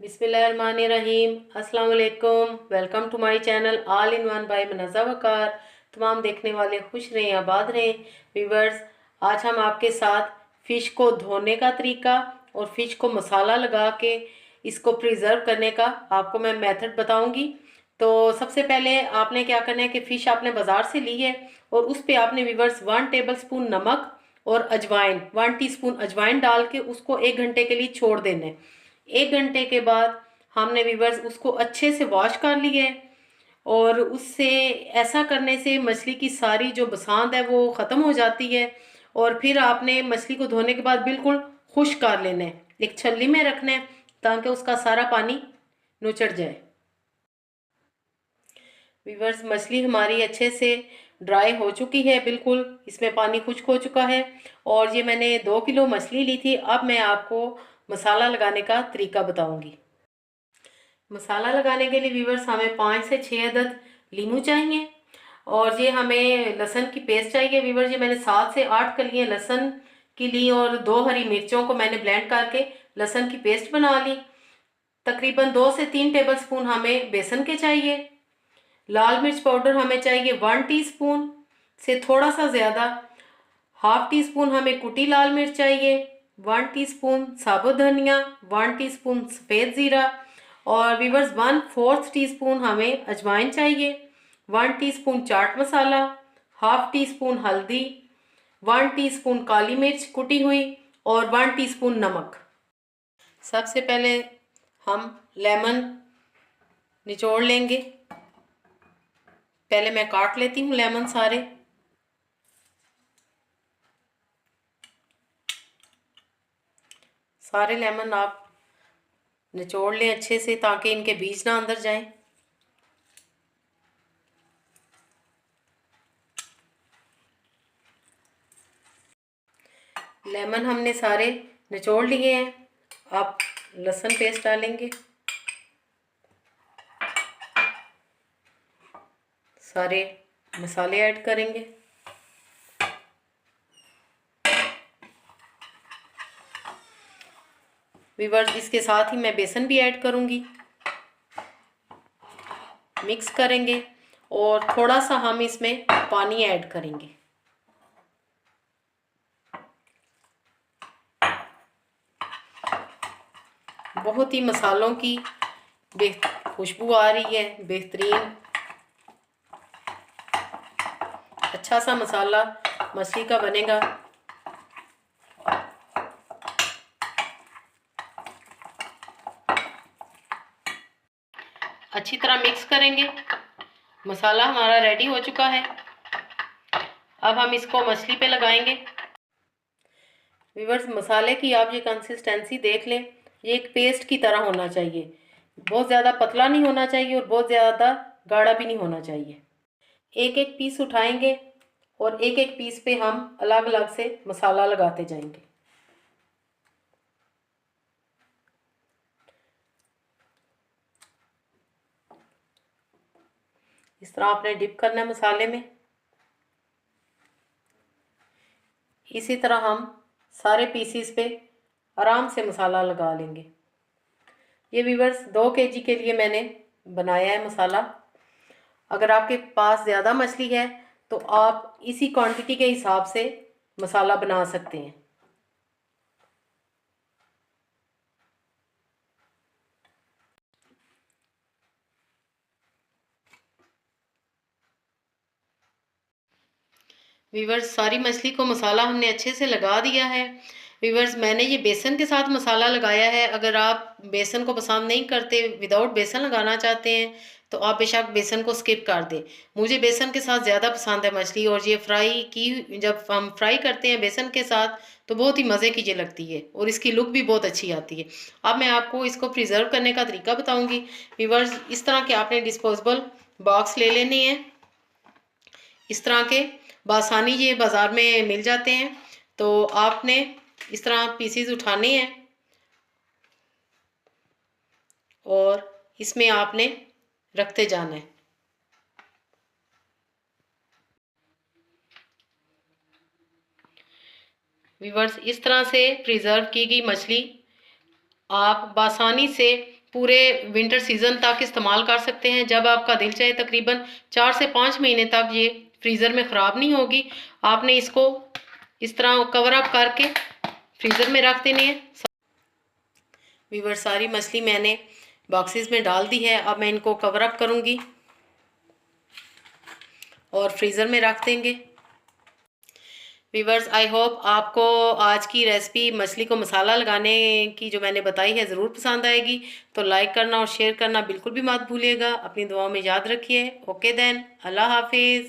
बिस्मिल्लाहिर्रहमानिर्रहीम। अस्सलाम वालेकुम। Welcome to my channel all in one by Munazza Waqar. तमाम देखने वाले खुश रहें, आबाद रहें। व्यूवर्स, आज हम आपके साथ फ़िश को धोने का तरीका और फ़िश को मसाला लगा के इसको प्रिज़र्व करने का आपको मैं मेथड बताऊंगी। तो सबसे पहले आपने क्या करना है कि फ़िश आपने बाज़ार से ली है और उस पर आपने व्यूवर्स 1 टेबल स्पून नमक और अजवाइन 1 टीस्पून अजवाइन डाल के उसको 1 घंटे के लिए छोड़ देना है। 1 घंटे के बाद हमने व्यूवर्स उसको अच्छे से वॉश कर लिया है और उससे ऐसा करने से मछली की सारी जो बसांत है वो ख़त्म हो जाती है। और फिर आपने मछली को धोने के बाद बिल्कुल खुश्क कर लेना है, एक छलनी में रखना है ताकि उसका सारा पानी नुचड़ जाए। व्यूवर्स, मछली हमारी अच्छे से ड्राई हो चुकी है, बिल्कुल इसमें पानी खुश्क हो चुका है। और ये मैंने 2 किलो मछली ली थी। अब मैं आपको मसाला लगाने का तरीका बताऊंगी। मसाला लगाने के लिए व्यूवर्स हमें 5 से 6 अदद लीमू चाहिए और ये हमें लहसुन की पेस्ट चाहिए। व्यूवर्स, ये मैंने 7 से 8 कलियां लहसुन की ली और 2 हरी मिर्चों को मैंने ब्लेंड करके लहसुन की पेस्ट बना ली। तकरीबन 2 से 3 टेबल स्पून हमें बेसन के चाहिए। लाल मिर्च पाउडर हमें चाहिए 1 टीस्पून से थोड़ा सा ज़्यादा। हाफ टी स्पून हमें कुटी लाल मिर्च चाहिए। 1 टीस्पून साबुत धनिया, 1 टीस्पून सफ़ेद ज़ीरा और व्यूवर्स 1/4 टीस्पून हमें अजवाइन चाहिए। 1 teaspoon chaat masala, half tea spoon हल्दी, 1 टीस्पून काली मिर्च कुटी हुई और 1 टीस्पून नमक। सबसे पहले हम लेमन निचोड़ लेंगे। पहले मैं काट लेती हूँ लेमन सारे। सारे लेमन आप निचोड़ लें अच्छे से ताकि इनके बीज ना अंदर जाएं। लेमन हमने सारे निचोड़ लिए हैं। आप लहसुन पेस्ट डालेंगे, सारे मसाले ऐड करेंगे। व्यूअर्स, इसके साथ ही मैं बेसन भी ऐड करूंगी। मिक्स करेंगे और थोड़ा सा हम इसमें पानी ऐड करेंगे। बहुत ही मसालों की खुशबू आ रही है, बेहतरीन अच्छा सा मसाला मछली का बनेगा। अच्छी तरह मिक्स करेंगे। मसाला हमारा रेडी हो चुका है। अब हम इसको मछली पे लगाएंगे। व्यूअर्स, मसाले की आप ये कंसिस्टेंसी देख लें, ये एक पेस्ट की तरह होना चाहिए। बहुत ज़्यादा पतला नहीं होना चाहिए और बहुत ज़्यादा गाढ़ा भी नहीं होना चाहिए। एक एक पीस उठाएंगे और एक एक पीस पे हम अलग अलग से मसाला लगाते जाएंगे। इस तरह आपने डिप करना है मसाले में। इसी तरह हम सारे पीसीस पे आराम से मसाला लगा लेंगे। ये व्यूअर्स 2 केजी के लिए मैंने बनाया है मसाला। अगर आपके पास ज़्यादा मछली है तो आप इसी क्वांटिटी के हिसाब से मसाला बना सकते हैं। व्यूअर्स, सारी मछली को मसाला हमने अच्छे से लगा दिया है। व्यूअर्स, मैंने ये बेसन के साथ मसाला लगाया है। अगर आप बेसन को पसंद नहीं करते, विदाउट बेसन लगाना चाहते हैं, तो आप बेशक बेसन को स्किप कर दें। मुझे बेसन के साथ ज़्यादा पसंद है मछली, और ये फ्राई की जब हम फ्राई करते हैं बेसन के साथ तो बहुत ही मज़े की ये लगती है और इसकी लुक भी बहुत अच्छी आती है। अब मैं आपको इसको प्रिजर्व करने का तरीका बताऊँगी। व्यूअर्स, इस तरह के आपने डिस्पोजेबल बॉक्स ले लेने हैं। इस तरह के बासानी ये बाज़ार में मिल जाते हैं। तो आपने इस तरह पीसीज उठाने हैं और इसमें आपने रखते जाना है। व्यूअर्स, इस तरह से प्रिजर्व की गई मछली आप बासानी से पूरे विंटर सीजन तक इस्तेमाल कर सकते हैं, जब आपका दिल चाहे। तकरीबन 4 से 5 महीने तक ये फ्रीज़र में ख़राब नहीं होगी। आपने इसको इस तरह कवर अप करके फ्रीज़र में रख देनी है। व्यूअर्स, सारी मछली मैंने बॉक्सेस में डाल दी है। अब मैं इनको कवर अप करूँगी और फ्रीज़र में रख देंगे। व्यूअर्स, आई होप आपको आज की रेसिपी मछली को मसाला लगाने की जो मैंने बताई है ज़रूर पसंद आएगी। तो लाइक करना और शेयर करना बिल्कुल भी मत भूलिएगा। अपनी दुआओं में याद रखिए। ओके देन, अल्लाह हाफिज़।